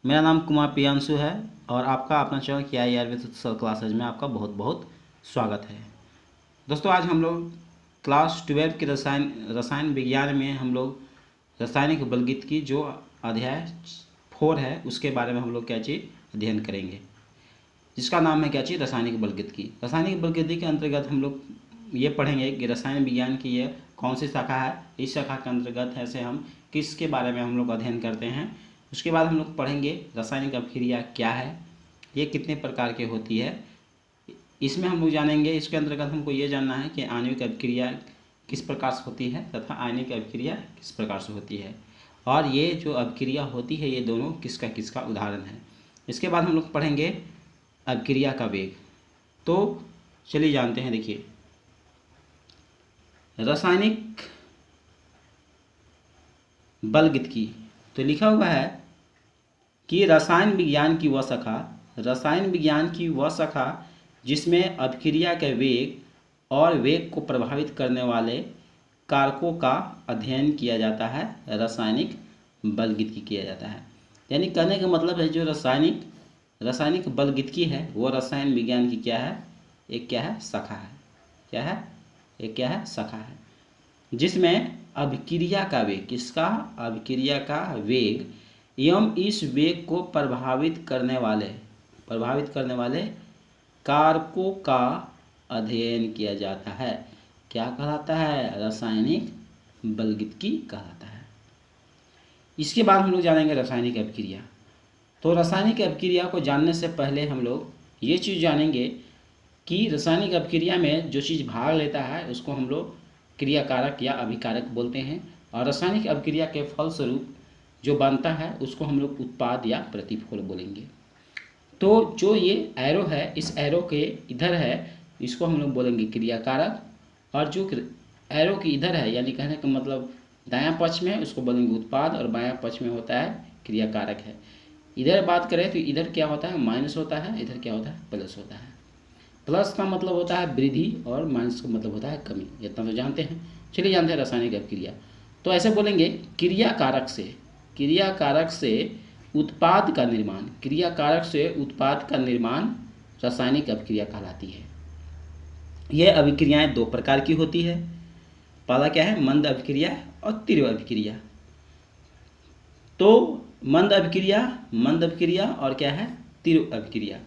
मेरा नाम कुमार प्रियांशु है और आपका अपना चैनल किया आयुर्वेद सर क्लासेज में आपका बहुत बहुत स्वागत है। दोस्तों, आज हम लोग क्लास 12 के रसायन विज्ञान में हम लोग रासायनिक बलगीत की जो अध्याय 4 है उसके बारे में हम लोग क्या चीज़ अध्ययन करेंगे, जिसका नाम है क्या चीज़ रासायनिक बलगीत। रासायनिक बलगीत के अंतर्गत हम लोग ये पढ़ेंगे कि रसायन विज्ञान की ये कौन सी शाखा है, इस शाखा के अंतर्गत ऐसे हम किसके बारे में हम लोग अध्ययन करते हैं। उसके बाद हम लोग पढ़ेंगे रासायनिक अभिक्रिया क्या है, ये कितने प्रकार की होती है, इसमें हम लोग जानेंगे। इसके अंतर्गत हमको ये जानना है कि आणविक अभिक्रिया किस प्रकार से होती है तथा आयनिक अभिक्रिया किस प्रकार से होती है, और ये जो अभिक्रिया होती है ये दोनों किसका किसका उदाहरण है। इसके बाद हम लोग पढ़ेंगे अभिक्रिया का वेग। तो चलिए जानते हैं। देखिए, रासायनिक बलगीत तो लिखा हुआ है कि रसायन विज्ञान की वह शाखा जिसमें अभिक्रिया के वेग और वेग को प्रभावित करने वाले कारकों का अध्ययन किया जाता है, रासायनिक बलगीत किया जाता है। यानी कहने का मतलब है जो रासायनिक बलगीत है वो रसायन विज्ञान की क्या है, एक क्या है शाखा है, क्या है एक क्या है शाखा है, जिसमें अभिक्रिया का वेग, किसका अभिक्रिया का वेग एवं इस वेग को प्रभावित करने वाले कारकों का अध्ययन किया जाता है। क्या कहलाता है, रासायनिक बलगीत कहलाता है। इसके बाद हम लोग जानेंगे रासायनिक अभिक्रिया। तो रासायनिक अभिक्रिया को जानने से पहले हम लोग ये चीज़ जानेंगे कि रासायनिक अभिक्रिया में जो चीज़ भाग लेता है उसको हम लोग क्रियाकारक या अभिकारक बोलते हैं, और रासायनिक अभिक्रिया के फलस्वरूप जो बनता है उसको हम लोग उत्पाद या प्रतिफल बोलेंगे। तो जो ये एरो है, इस एरो के इधर है, इसको हम लोग बोलेंगे क्रियाकारक, और जो एरो के इधर है यानी कहने का मतलब दायां पक्ष में उसको बोलेंगे उत्पाद, और बायां पक्ष में होता है क्रियाकारक है। इधर बात करें तो इधर क्या होता है, माइनस होता है, इधर क्या होता है, प्लस होता है। प्लस का मतलब होता है वृद्धि और माइनस का मतलब होता है कमी, इतना तो जानते हैं। चलिए जानते हैं रासायनिक अभिक्रिया। तो ऐसे बोलेंगे क्रियाकारक से उत्पाद का निर्माण रासायनिक अभिक्रिया कहलाती है। यह अभिक्रियाएं दो प्रकार की होती है। पहला क्या है, मंद अभिक्रिया और तीव्र अभिक्रिया। तो मंद अभिक्रिया और क्या है, तीव्र अभिक्रिया।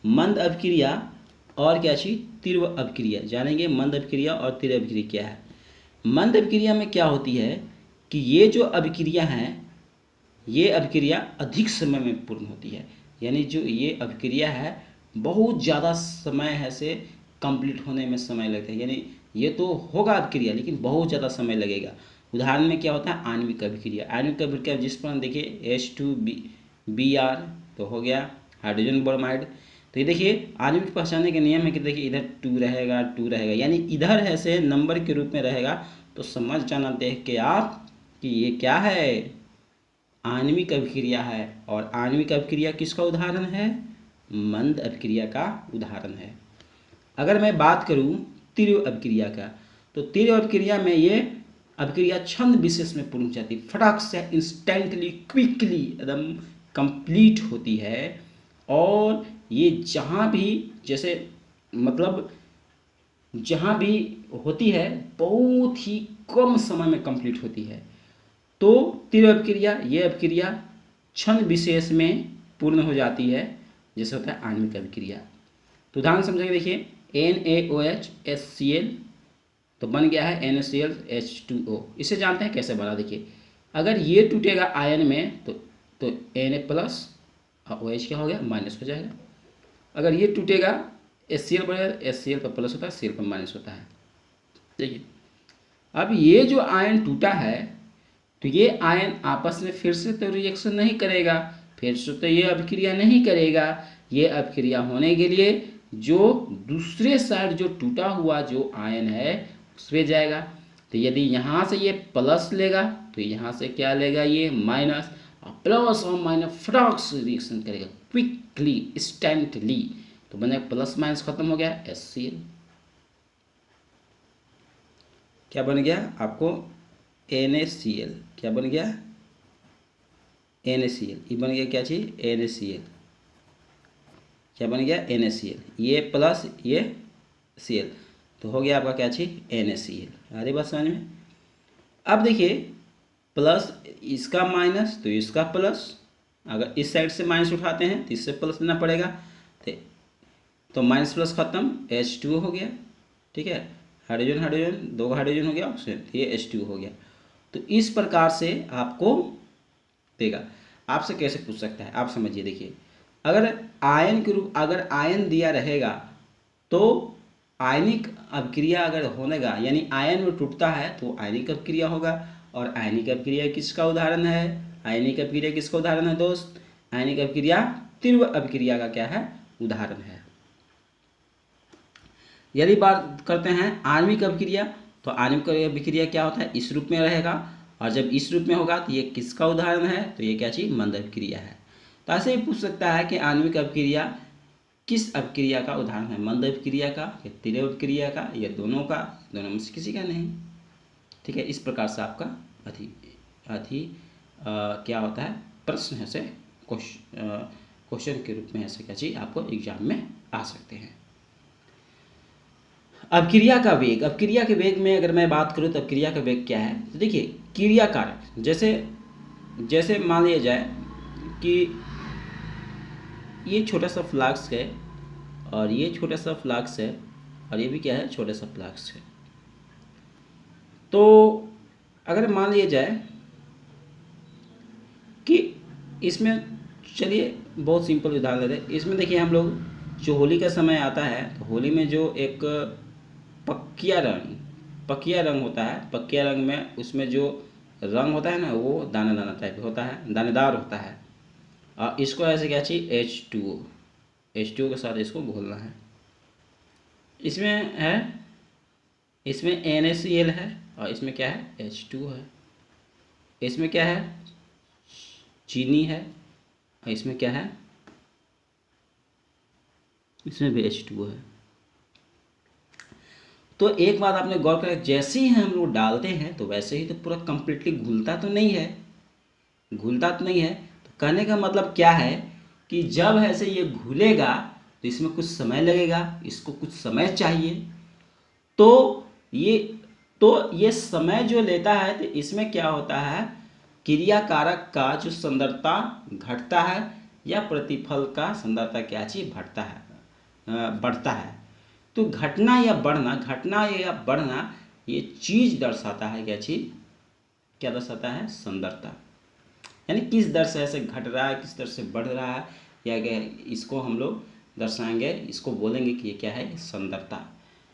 मंद अभिक्रिया और क्या चीज, तीव्र अभिक्रिया जानेंगे। मंद अभिक्रिया और तीव्र अभिक्रिया क्या है। मंद अभिक्रिया में क्या होती है कि ये जो अभिक्रिया है ये अभिक्रिया अधिक समय में पूर्ण होती है। यानी जो ये अभिक्रिया है बहुत ज़्यादा समय है से कंप्लीट होने में समय लगता है। यानी ये तो होगा अभिक्रिया लेकिन बहुत ज़्यादा समय लगेगा। उदाहरण में क्या होता है, आणविक अभिक्रिया जिस पर देखिए H2Br तो हो गया हाइड्रोजन ब्रोमाइड। तो ये देखिए आणविक पहचानने के नियम है कि देखिए इधर 2 रहेगा, यानी इधर ऐसे नंबर के रूप में रहेगा। तो समझ जाना देख के आप कि ये क्या है, आणविक अभिक्रिया है। और आणविक अभिक्रिया किसका उदाहरण है, मंद अभिक्रिया का उदाहरण है। अगर मैं बात करूं तीव्र अभिक्रिया का, तो तीव्र अभिक्रिया में ये अभिक्रिया छंद विशेष में पूर्ण हो जाती है, फटाक से इंस्टेंटली क्विकली एकदम कंप्लीट होती है। और ये जहाँ भी जैसे मतलब जहाँ भी होती है बहुत ही कम समय में कंप्लीट होती है। तो तीव्र अभिक्रिया, ये अभिक्रिया क्षण विशेष में पूर्ण हो जाती है, जैसे होता है आणविक अभिक्रिया। तो उदाहरण समझेंगे, देखिए NaOH HCl तो बन गया है NaCl H2O। इसे जानते हैं कैसे बना। देखिए अगर ये टूटेगा आयन में तो Na प्लस और OH क्या हो गया, माइनस हो जाएगा। अगर ये टूटेगा HCl बनेगा, HCl पर प्लस होता है, Cl पर माइनस होता है। देखिए अब ये जो आयन टूटा है तो ये आयन आपस में फिर से तो रिएक्शन नहीं करेगा, फिर से तो ये अभिक्रिया नहीं करेगा। ये अभिक्रिया होने के लिए जो दूसरे साइड जो टूटा हुआ जो आयन है उस पर जाएगा। तो यदि यहाँ से ये प्लस लेगा तो यहाँ से क्या लेगा, ये माइनस, और प्लस और माइनस फटाक से रिएक्शन करेगा क्विकली इंस्टेंटली। तो बनेगा प्लस माइनस खत्म हो गया, HCl क्या बन गया आपको, NaCl क्या बन गया, NaCl, ये बन गया क्या चीज़, NaCl, क्या बन गया, NaCl, ये प्लस ये Cl, तो हो गया आपका क्या चीज़, NaCl। आ रही बात समझ में। अब देखिए प्लस इसका माइनस तो इसका प्लस, अगर इस साइड से माइनस उठाते हैं तो इससे प्लस लेना पड़ेगा, तो माइनस प्लस खत्म, H2 हो गया, ठीक है, हाइड्रोजन हाइड्रोजन, दो हाइड्रोजन हो गया ऑक्सीजन, ये H2 हो गया। तो इस प्रकार से आपको देगा। आपसे कैसे पूछ सकता है, आप समझिए, देखिए अगर आयन के रूप, अगर आयन दिया रहेगा तो आयनिक अभिक्रिया अगर होनेगा, यानी आयन में टूटता है तो आयनिक अभिक्रिया होगा। और आयनिक अभिक्रिया किसका उदाहरण है, आयनिक अभिक्रिया किसका उदाहरण है दोस्त, आयनिक अभिक्रिया तीव्र अभिक्रिया का क्या है, उदाहरण है। यदि बात करते हैं आणविक अभिक्रिया, तो आणविक अभिक्रिया क्या होता है, इस रूप में रहेगा, और जब इस रूप में होगा तो ये किसका उदाहरण है, तो ये क्या चीज़, मंद अभिक्रिया है। तो ऐसे ही पूछ सकता है कि आणविक अभिक्रिया किस अभिक्रिया का उदाहरण है, मंद अभिक्रिया का या तीव्र अभिक्रिया का या दोनों का, दोनों में से किसी का नहीं, ठीक है। इस प्रकार से आपका क्या होता है, प्रश्न है से क्वेश्चन के रूप में ऐसे क्या चीज़ आपको एग्जाम में आ सकते हैं। अभिक्रिया का वेग, अभिक्रिया के वेग में अगर मैं बात करूँ तो अभिक्रिया का वेग क्या है, तो देखिए क्रिया कारक, जैसे मान लिया जाए कि ये छोटा सा फ्लास्क है और ये छोटा सा फ्लास्क है और ये भी क्या है, छोटा सा फ्लास्क है। तो अगर मान लिया जाए कि इसमें, चलिए बहुत सिंपल उदाहरण लेते हैं, इसमें देखिए हम लोग जो होली का समय आता है तो होली में जो एक पकिया रंग होता है, पकिया रंग में उसमें जो रंग होता है ना वो दाना दाना टाइप होता है, दानेदार होता है, और इसको ऐसे क्या चाहिए, H2O के साथ इसको घोलना है। इसमें NaCl है और इसमें क्या है, H2O है। इसमें क्या है, चीनी है, और इसमें क्या है, इसमें भी H2O है। तो एक बात आपने गौर करें, जैसे ही हम लोग डालते हैं तो वैसे ही तो पूरा कंप्लीटली घुलता तो नहीं है, तो कहने का मतलब क्या है कि जब ऐसे ये घुलेगा तो इसमें कुछ समय लगेगा, इसको कुछ समय चाहिए, तो ये समय जो लेता है तो इसमें क्या होता है, क्रिया कारक का जो सांद्रता घटता है या प्रतिफल का सांद्रता क्या चीज बढ़ता है। तो घटना या बढ़ना ये चीज दर्शाता है, क्या दर्शाता है, सांद्रता, यानी किस दर से ऐसे घट रहा है, किस दर से बढ़ रहा है, या इसको हम लोग दर्शाएंगे, इसको बोलेंगे कि ये क्या है, सांद्रता।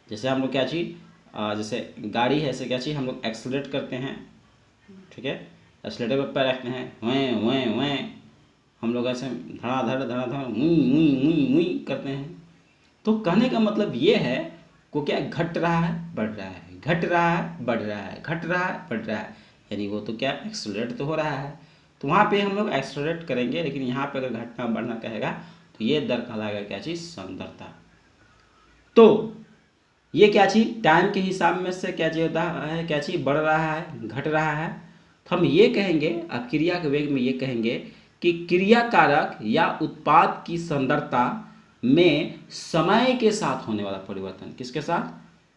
जैसे हम लोग क्या चीज, जैसे गाड़ी है, ऐसे क्या चीज हम लोग एक्सलेट करते हैं, ठीक है, एक्सलेटर पर पैर रखते हैं, वैं हम लोग ऐसे धड़ाधड़ मुई करते हैं। तो कहने का मतलब ये है को क्या, घट रहा है बढ़ रहा है, घट रहा है बढ़ रहा है, घट रहा है बढ़ रहा है, यानी वो तो क्या, एक्सलरेट तो हो रहा है। तो वहाँ पे हम लोग एक्सलरेट करेंगे, लेकिन यहाँ पे अगर घटना बढ़ना कहेगा तो ये दर कहलाएगा क्या चीज़, सांद्रता। तो ये क्या चीज़ टाइम के हिसाब में से क्या चीज़ होता है, क्या चीज़ बढ़ रहा है, घट रहा है। तो हम ये कहेंगे, अब क्रिया के वेग में ये कहेंगे कि क्रिया कारक या उत्पाद की सांद्रता में समय के साथ होने वाला परिवर्तन, किसके साथ,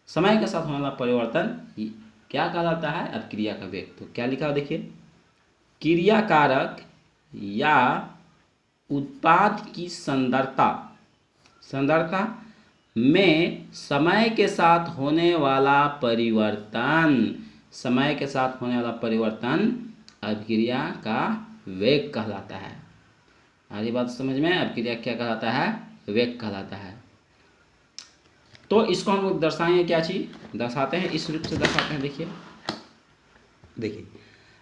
समय के साथ होने वाला परिवर्तन क्या कहलाता है, अब क्रिया का वेग। तो क्या लिखा, देखिए क्रिया कारक या उत्पाद की सांद्रता में समय के साथ होने वाला परिवर्तन, अभिक्रिया का वेग कहलाता है। आगे बात समझ में, अभिक्रिया क्या कहलाता है, वेग कहलाता है। तो इसको हम लोग दर्शाएंगे, क्या चीज दर्शाते हैं, इस रूप से दर्शाते हैं। देखिए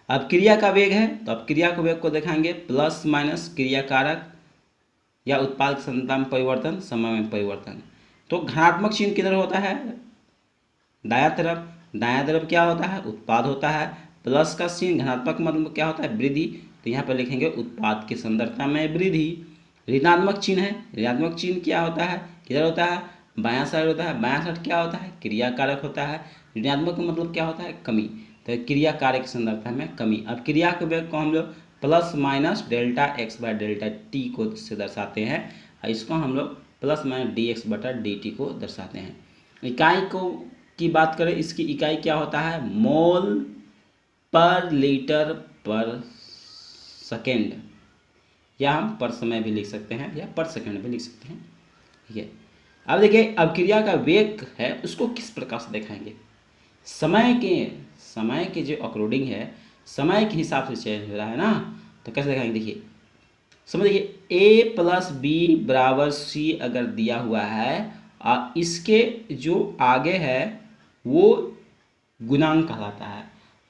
अब क्रिया का वेग है, तो अब क्रिया के वेग को दिखाएंगे प्लस माइनस क्रिया कारक या उत्पाद की सांद्रता में परिवर्तन, समय में परिवर्तन। तो धनात्मक चिन्ह किधर होता है, दायां तरफ क्या होता है, उत्पाद होता है। प्लस का चिन्ह धनात्मक मतलब क्या होता है, वृद्धि, तो यहाँ पर लिखेंगे उत्पाद की सांद्रता में वृद्धि। ऋणात्मक चिन्ह है, ऋणात्मक चिन्ह क्या होता है, किधर होता है, बायां साइड होता है। बायां साइड क्या होता है, क्रिया कारक होता है। ऋणात्मक का मतलब क्या होता है, कमी, तो क्रिया कारक की सांद्रता में कमी। अब क्रिया के वेग को हम लोग plus minus delta x by delta T को से दर्शाते हैं, और इसको हम लोग प्लस माइनस डी एक्स बटा डी टी को दर्शाते हैं। इकाई को की बात करें, इसकी इकाई क्या होता है, मोल पर लीटर पर सेकेंड, या हम पर समय भी लिख सकते हैं या पर सेकेंड भी लिख सकते हैं। ठीक है, अब देखिए अभिक्रिया का वेग है उसको किस प्रकार से दिखाएंगे। समय के जो अकॉर्डिंग है, समय के हिसाब से चेंज हो रहा है ना, तो कैसे दिखाएंगे, देखिए समझिए ए प्लस बी बराबर सी अगर दिया हुआ है और इसके जो आगे है वो गुणांक कहलाता है।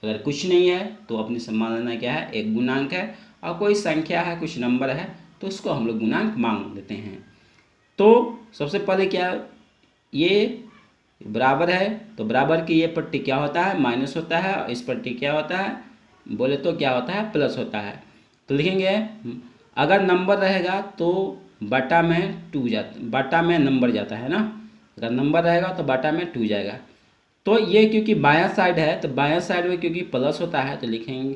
अगर कुछ नहीं है तो अपनी सम्मान लेना क्या है, एक गुणांक है, और कोई संख्या है, कुछ नंबर है, तो उसको हम लोग गुणांक मान लेते हैं। तो सबसे पहले क्या, ये बराबर है तो बराबर की ये पट्टी क्या होता है, माइनस होता है, और इस पट्टी क्या होता है, बोले तो क्या होता है, प्लस होता है। तो लिखेंगे अगर नंबर रहेगा तो बटा में टू जाता, बटा में नंबर जाता है ना, अगर नंबर रहेगा तो बटा में टू जाएगा। तो ये क्योंकि बायां साइड है तो बायां साइड में क्योंकि प्लस होता है तो लिखेंगे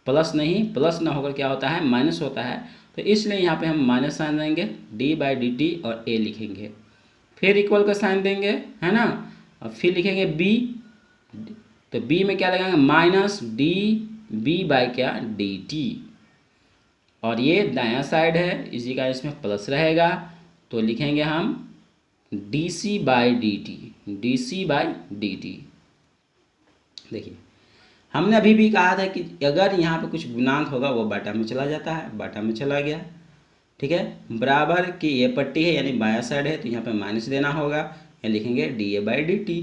प्लस नहीं, प्लस ना होकर क्या होता है, माइनस होता है, तो इसलिए यहाँ पे हम माइनस साइन देंगे, डी बाई डी टी और ए लिखेंगे, फिर इक्वल का साइन देंगे, है ना, और फिर लिखेंगे बी, तो बी में क्या लगाएंगे, माइनस डी बी बाई क्या, डी टी, और ये दायां साइड है इसी का इसमें प्लस रहेगा, तो लिखेंगे हम D C by D T, D C by D T. देखिए हमने अभी भी कहा था कि अगर यहाँ पे कुछ गुणांक होगा वो बाटा में चला जाता है, बाटा में चला गया। ठीक है, बराबर की ये पट्टी है यानी बायां साइड है तो यहाँ पे माइनस देना होगा, या लिखेंगे D A by D T,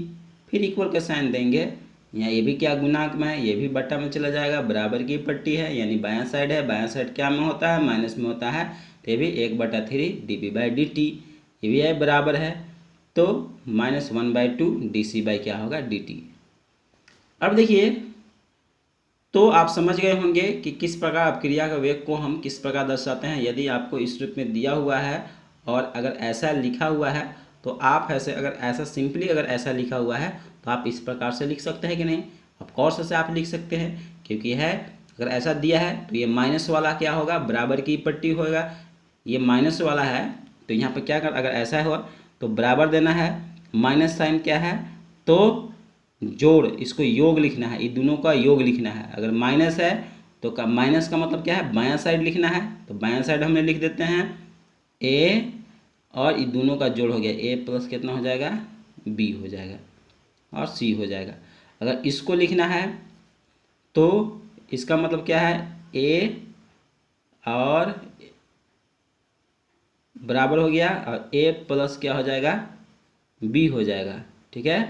फिर इक्वल का साइन देंगे, यहाँ ये भी क्या गुणांक में है, ये भी बट्टा में चला जाएगा, बराबर की पट्टी है यानी बायां साइड है, बायां साइड क्या में होता है, माइनस में होता है, तो ये भी 1/3 D B by D T, ये भी है बराबर है, तो -1/2 डी सी बाई क्या होगा, डी टी। अब देखिए तो आप समझ गए होंगे कि किस प्रकार अपक्रिया का वेग को हम किस प्रकार दर्शाते हैं। यदि आपको इस रूप में दिया हुआ है और अगर ऐसा लिखा हुआ है तो आप ऐसे, अगर ऐसा सिंपली अगर ऐसा लिखा हुआ है तो आप इस प्रकार से लिख सकते हैं कि नहीं, ऑफकोर्स से आप लिख सकते हैं, क्योंकि है अगर ऐसा दिया है तो ये माइनस वाला क्या होगा, बराबर की पट्टी होगा, ये माइनस वाला है तो यहाँ पर क्या कर, अगर ऐसा हुआ तो बराबर देना है, माइनस साइन क्या है तो जोड़, इसको योग लिखना है, ये दोनों का योग लिखना है। अगर माइनस है तो माइनस का मतलब क्या है, बायां साइड लिखना है, तो बायां साइड हमने लिख देते हैं ए, और ये दोनों का जोड़ हो गया, ए प्लस कितना हो जाएगा, बी हो जाएगा और सी हो जाएगा। अगर इसको लिखना है तो इसका मतलब क्या है, ए और बराबर हो गया और ए प्लस क्या हो जाएगा, बी हो जाएगा। ठीक है,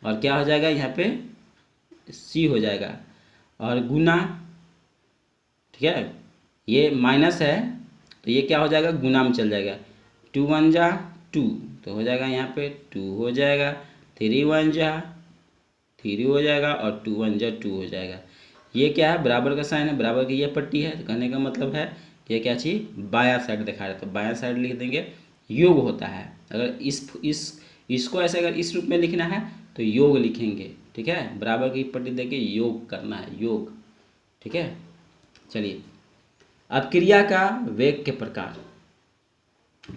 और क्या हो जाएगा यहाँ पे, सी हो जाएगा, और गुना, ठीक है, ये माइनस है तो ये क्या हो जाएगा, गुना में चल जाएगा, 2 1 जा 2 तो हो जाएगा यहाँ पे 2 हो जाएगा, 3 1 जा 3 हो जाएगा, और 2 1 जा 2 हो जाएगा। ये क्या है, बराबर का साइन है, बराबर की ये पट्टी है, तो कहने का मतलब है ये क्या चीज़, बायां साइड दिखा रहा है, तो बायां साइड लिख देंगे, योग होता है। अगर इसको ऐसे अगर इस रूप में लिखना है तो योग लिखेंगे। ठीक है, बराबर की पट्टी देके योग करना है, योग। ठीक है, चलिए अपक्रिया का वेग के प्रकार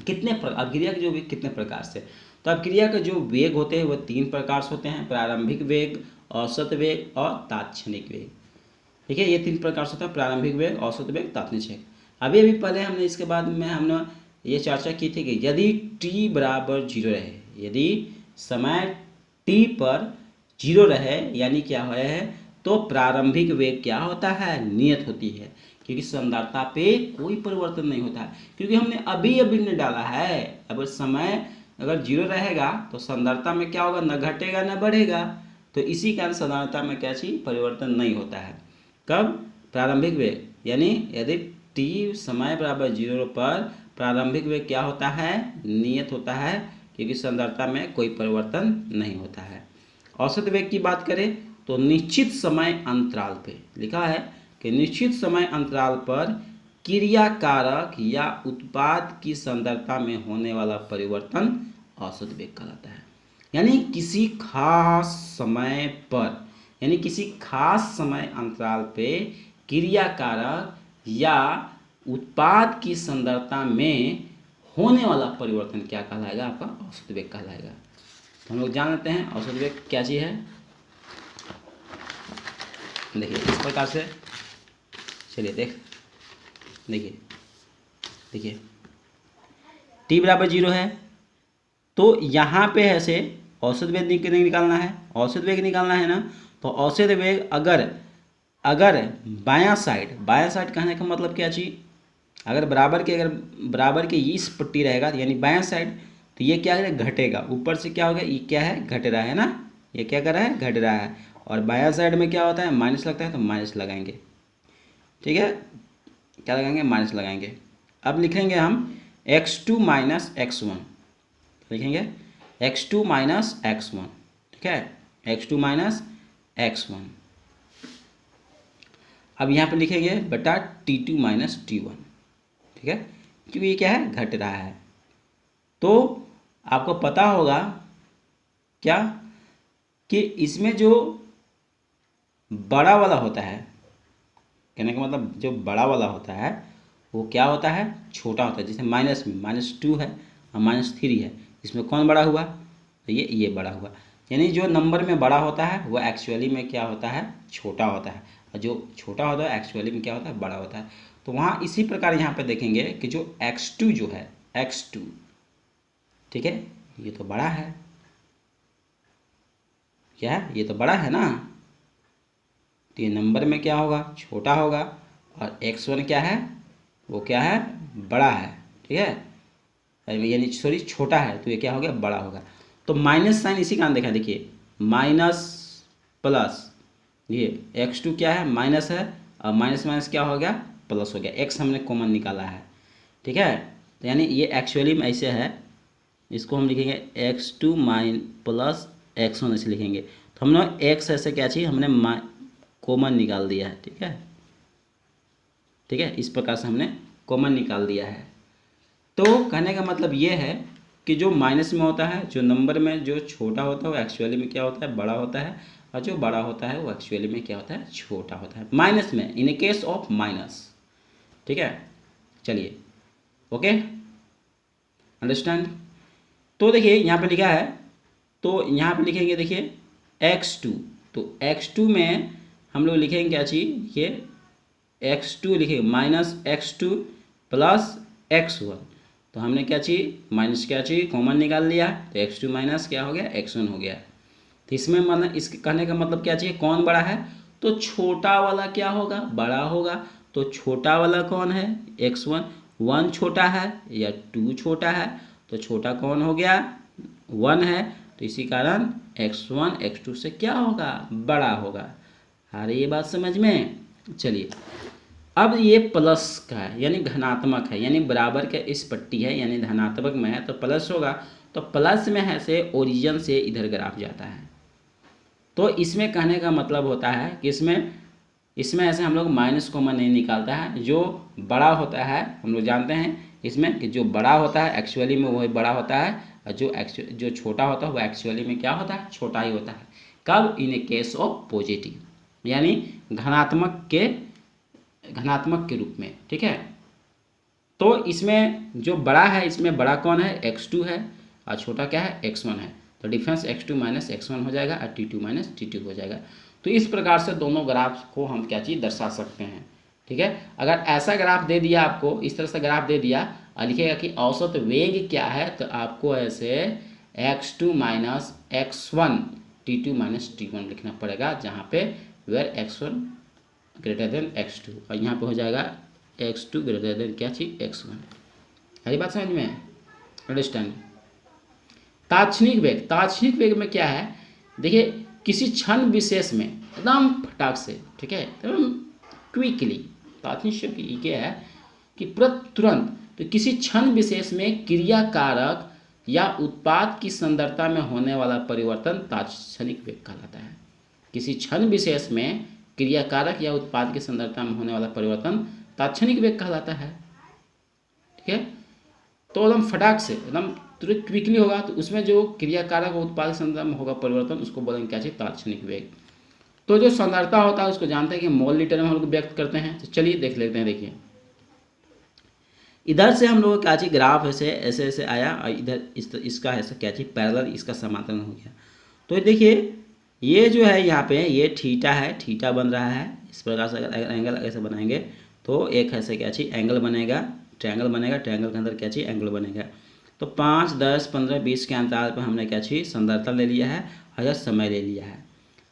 कितने अपक्रिया के जो वेग कितने प्रकार से, तो अपक्रिया का जो वेग होते हैं वो 3 प्रकार से होते हैं, प्रारंभिक वेग, औसत वेग और तात्क्षणिक वेग। ठीक है, ये 3 प्रकार से होता है, प्रारंभिक वेग, औसत वेग, तात्क्षणिक वेग। अभी पहले हमने इसके बाद में हमने ये चर्चा की थी कि यदि t बराबर 0 रहे, यदि समय t पर 0 रहे यानी क्या है, तो प्रारंभिक वेग क्या होता है, नियत होती है, क्योंकि सांद्रता पे कोई परिवर्तन नहीं होता है, क्योंकि हमने अभी अभी ने डाला है। अब समय अगर 0 रहेगा तो सांद्रता में क्या होगा, न घटेगा न बढ़ेगा, तो इसी कारण सांद्रता में क्या चीज परिवर्तन नहीं होता है। कब, प्रारंभिक वेग, यानी यदि t समय बराबर 0 पर प्रारंभिक वेग क्या होता है, नियत होता है, क्योंकि सांद्रता में कोई परिवर्तन नहीं होता है। औसत वेग की बात करें तो निश्चित समय अंतराल पे लिखा है कि निश्चित समय अंतराल पर क्रिया कारक या उत्पाद की सांद्रता में होने वाला परिवर्तन औसत वेग कहलाता है। यानी किसी खास समय पर, यानी किसी खास समय अंतराल पे क्रिया कारक या उत्पाद की सांद्रता में होने वाला परिवर्तन क्या कहलाएगा? आपका औसत वेग कहलाएगा। तो हम लोग जान लेते हैं औसत वेग क्या चीज़ है। देखिए इस प्रकार से, चलिए देखिए t बराबर 0 है, तो यहाँ पे ऐसे औसत वेग निकालना है, औसत वेग निकालना है ना। तो औसत वेग अगर बायां साइड कहने का मतलब क्या चीज़, अगर बराबर के इस पट्टी रहेगा यानी बायां साइड, तो ये क्या है? घटेगा। ऊपर से क्या होगा? ये क्या है? घट रहा है ना, ये क्या कर रहा है? घट रहा है। और बायां साइड में क्या होता है? माइनस लगता है, तो माइनस लगाएंगे। ठीक है, क्या लगाएंगे? माइनस लगाएंगे। अब लिखेंगे हम x2 माइनस x1, लिखेंगे x2 माइनस x1। ठीक है, x2 माइनस x1। अब यहाँ पे लिखेंगे बटा t2 माइनस t1। ठीक है, क्योंकि ये क्या है? घट रहा है। तो आपको पता होगा क्या कि इसमें जो बड़ा वाला होता है, कहने का मतलब जो बड़ा वाला होता है वो क्या होता है? छोटा होता है। जैसे माइनस में -2 है और -3 है, इसमें कौन बड़ा हुआ? तो ये बड़ा हुआ। यानी जो नंबर में बड़ा होता है वो एक्चुअली में क्या होता है? छोटा होता है। और जो छोटा होता है एक्चुअली में क्या होता है? बड़ा होता है। तो वहाँ इसी प्रकार यहाँ पे देखेंगे कि जो x2 जो है, x2, ठीक है, ये तो बड़ा है। क्या है? ये तो बड़ा है ना, तो ये नंबर में क्या होगा? छोटा होगा। और x1 क्या है? वो क्या है? बड़ा है। ठीक है, यानी सॉरी छोटा है, तो ये क्या हो गया? बड़ा होगा। तो माइनस साइन इसी कारण देखा, देखिए माइनस प्लस, ये x2 क्या है? माइनस है, और माइनस माइनस क्या हो गया? प्लस हो गया। x हमने कॉमन निकाला है। ठीक है, तो यानी ये एक्चुअली में ऐसे है, इसको हम लिखेंगे x2 प्लस x1 ऐसे लिखेंगे। तो हमने x ऐसे क्या चाहिए? हमने कॉमन निकाल दिया है। ठीक है, ठीक है, इस प्रकार से हमने कॉमन निकाल दिया है। तो कहने का मतलब ये है कि जो माइनस में होता है, जो नंबर में जो छोटा होता है वो एक्चुअली में क्या होता है? बड़ा होता है। और जो बड़ा होता है वो एक्चुअली में क्या होता है? छोटा होता है। माइनस में, इन ए केस ऑफ माइनस। ठीक है, चलिए, ओके, अंडरस्टैंड। तो देखिए यहाँ पे लिखा है, तो यहाँ पे लिखेंगे देखिए x2, तो x2 में हम लोग लिखेंगे क्या चीज़? देखिए x2 लिखेंगे -x2 प्लस x1। तो हमने क्या चीज़? माइनस क्या चीज़? कॉमन निकाल लिया, तो x2 माइनस क्या हो गया? x1 हो गया। तो इसमें मतलब इसके कहने का मतलब क्या चाहिए? कौन बड़ा है? तो छोटा वाला क्या होगा? बड़ा होगा। तो छोटा वाला कौन है? x1। 1 छोटा है या 2 छोटा है? तो छोटा कौन हो गया? 1 है। तो इसी कारण x1 x2 से क्या होगा? बड़ा होगा। अरे ये बात समझ में? चलिए, अब ये प्लस का है यानी धनात्मक है, यानी बराबर के इस पट्टी है यानी धनात्मक में है, तो प्लस होगा। तो प्लस में है से ओरिजिन से इधर ग्राफ जाता है। तो इसमें कहने का मतलब होता है कि इसमें ऐसे हम लोग माइनस कॉमन नहीं निकालता है। जो बड़ा होता है हम लोग जानते हैं इसमें कि जो बड़ा होता है एक्चुअली में वही बड़ा होता है, और जो छोटा होता है वो एक्चुअली में क्या होता है? छोटा ही होता है। कब? इन ए केस ऑफ पॉजिटिव, यानी धनात्मक के रूप में। ठीक है, तो इसमें जो बड़ा है, इसमें बड़ा कौन है? x2 है, और छोटा क्या है? x1 है। तो डिफरेंस x2 माइनस x1 हो जाएगा और t2 माइनस t2 हो जाएगा। तो इस प्रकार से दोनों ग्राफ को हम क्या चीज़ दर्शा सकते हैं। ठीक है, अगर ऐसा ग्राफ दे दिया आपको, इस तरह से ग्राफ दे दिया और लिखेगा कि औसत वेग क्या है, तो आपको ऐसे x2 minus x1 t2 minus t1 लिखना पड़ेगा, जहाँ पे where x1 greater than x2, और यहाँ पे हो जाएगा x2 ग्रेटर देन क्या चीज? x1। हरी बात समझ में? अंडरस्टैंड। ताक्षणिक वेग में क्या है? देखिए किसी क्षण विशेष में एकदम फटाक से, ठीक है, एकदम क्विकली, ताक्षणिक क्या है कि तुरंत, तो किसी क्षण विशेष में क्रिया कारक या उत्पाद की सांद्रता में होने वाला परिवर्तन ताक्षणिक वेग कहलाता है। किसी क्षण विशेष में क्रिया कारक या उत्पाद की सांद्रता में होने वाला परिवर्तन ताक्षणिक वेग कहलाता है। ठीक है, तो एकदम फटाक से, एकदम तुरंत क्विकली होगा, तो उसमें जो क्रिया कारक और उत्पाद की सांद्रता में होगा परिवर्तन, उसको बोलेंगे क्या चाहिए? ताक्षणिक वेग। तो जो सांद्रता होता है उसको जानते हैं कि मोल लीटर में हम लोग व्यक्त करते हैं। तो चलिए देख लेते हैं। देखिए इधर से हम लोग क्या चीज ग्राफ ऐसे ऐसे ऐसे आया और इधर इसका ऐसा क्या चीज पैरेलल इसका समांतर हो गया। तो देखिए ये जो है यहाँ पे ये थीटा है, थीटा बन रहा है। इस प्रकार से अगर एंगल ऐसे बनाएंगे तो एक ऐसे क्या चीज एंगल बनेगा, ट्रायंगल बनेगा, ट्रायंगल के अंदर क्या चीज एंगल बनेगा। तो 5, 10, 15, 20 के अंतराल पर हमने क्या चीज सांद्रता ले लिया है और यह समय ले लिया है।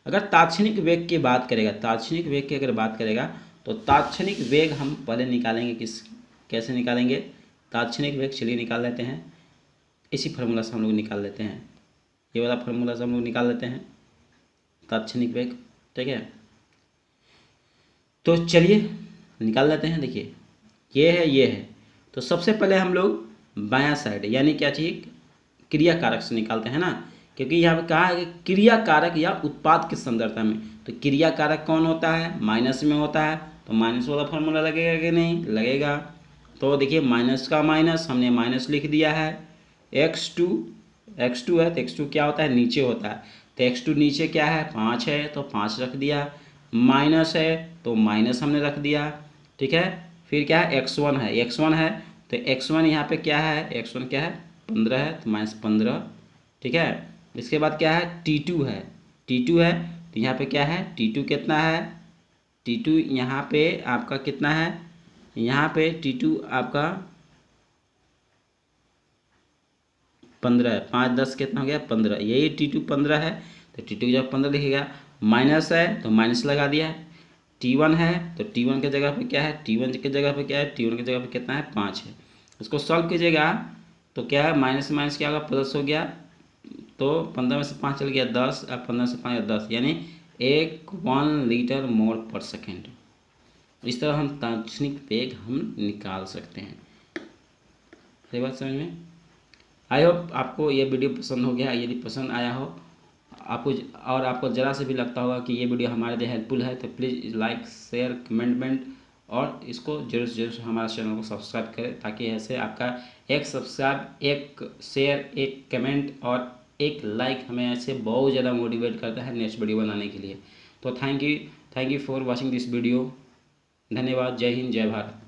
अगर तात्क्षणिक वेग की बात करेगा, तात्क्षणिक वेग की अगर बात करेगा तो तात्क्षणिक वेग हम पहले निकालेंगे कैसे निकालेंगे। तात्क्षणिक वेग चलिए निकाल लेते हैं, इसी फार्मूला से हम लोग निकाल लेते हैं। ये वाला फार्मूला से हम लोग निकाल लेते हैं तात्क्षणिक वेग, ठीक है। तो चलिए निकाल लेते हैं। देखिए ये है। तो सबसे पहले हम लोग बायां साइड यानी क्या चाहिए क्रिया कारक से निकालते हैं ना, क्योंकि यहाँ पे कहा है कि क्रिया कारक या उत्पाद की सांद्रता में। तो क्रिया कारक कौन होता है, माइनस में होता है। तो माइनस वाला फार्मूला लगेगा कि नहीं लगेगा। तो देखिए माइनस का माइनस हमने माइनस लिख दिया है। x2 है तो x2 क्या होता है नीचे होता है। तो x2 नीचे क्या है 5 है तो 5 रख दिया। माइनस है तो माइनस हमने रख दिया, ठीक है। फिर क्या है x1 है तो x1 यहाँ पे क्या है, x1 क्या है 15 है तो -15, ठीक है। इसके बाद क्या है t2 है तो यहाँ पे क्या है t2 कितना है, t2 यहाँ पे आपका कितना है, यहाँ पे t2 आपका 15 है। 5, 10 कितना हो गया 15, यही t2 15 है तो t2 जब 15 लिखेगा। माइनस है तो माइनस लगा दिया। t1 है तो t1 के जगह पे क्या है, t1 की जगह पे क्या है, t1 की जगह पे कितना है 5 है। उसको सॉल्व कीजिएगा तो क्या है माइनस माइनस क्या होगा प्लस हो गया। तो 15 में से 5 चल गया 10, अब 15 से 5 10 यानी 1 लीटर मोल पर सेकेंड। इस तरह हम तात्क्षणिक वेग हम निकाल सकते हैं। सही बात समझ में। आई होप आपको ये वीडियो पसंद हो गया। यदि पसंद आया हो आपको ज़रा से भी लगता होगा कि ये वीडियो हमारे लिए हेल्पफुल है तो प्लीज़ लाइक शेयर कमेंटमेंट और इसको जरूर से जरूर हमारे चैनल को सब्सक्राइब करें, ताकि ऐसे आपका एक सब्सक्राइब, एक शेयर, एक कमेंट और एक लाइक हमें ऐसे बहुत ज़्यादा मोटिवेट करता है नेक्स्ट वीडियो बनाने के लिए। तो thank you for watching this video. धन्यवाद। जय हिंद, जय भारत।